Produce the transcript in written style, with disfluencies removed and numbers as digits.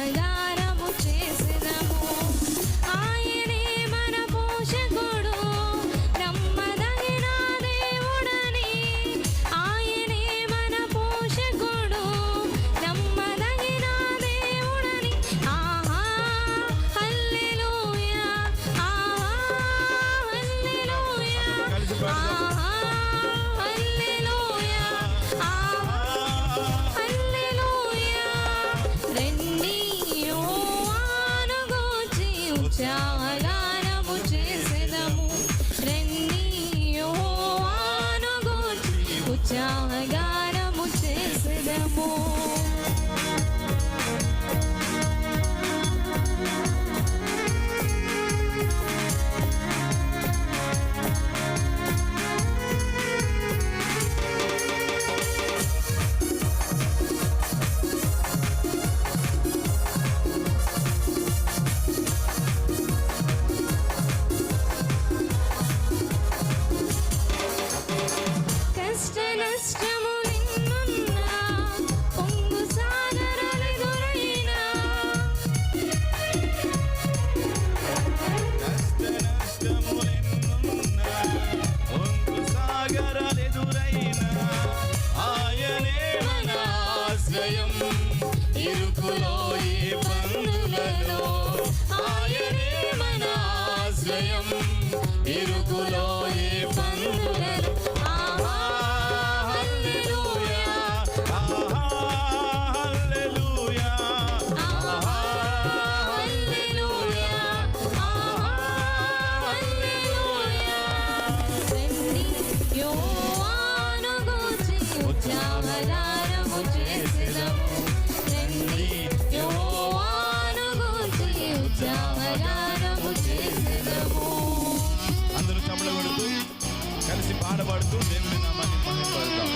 ఉత్సాహగానము చేసెదము. ఆయనే మన పోషకుడు, నమ్మదగిన దేవుడని. ఆయనే మన పోషకుడు, నమ్మదగిన దేవుడని. ఆహా హల్లెలూయా, ఆహా హల్లెలూయా, ఆహా హల్లెలూయా, ఆహా హల్లెలూయా. రండి యెహోవాను గూర్చి ఉత్సాహగానము చేసెదము. రండి యెహోవాను గూర్చి ఉత్సాహగానము చేసెదము. కష్ట నష్టములెన్నున్నా, పొంగు సాగరాలెదురైనా, ఆయనే మన ఆశ్రయం ఇరుకులో ఈ బంధులలో. ఆయనే మన ఆశ్రయం ఇరుకులో ఈ బంధులలో. ఆహా హల్లెలూయా, ఆహా హల్లెలూయా, ఆహా హల్లెలూయా, ఆహా హల్లెలూయా. రండి యెహోవాను గూర్చి ఉత్సాహగానము చేసెదము. రండి యెహోవాను గూర్చి ఉత్సాహగానము చేసెదము. అందరూ చప్పట్లు కొడుతూ కలిసి పాడబడుతూ దేవుని నామాన్ని మహిమపడతాం.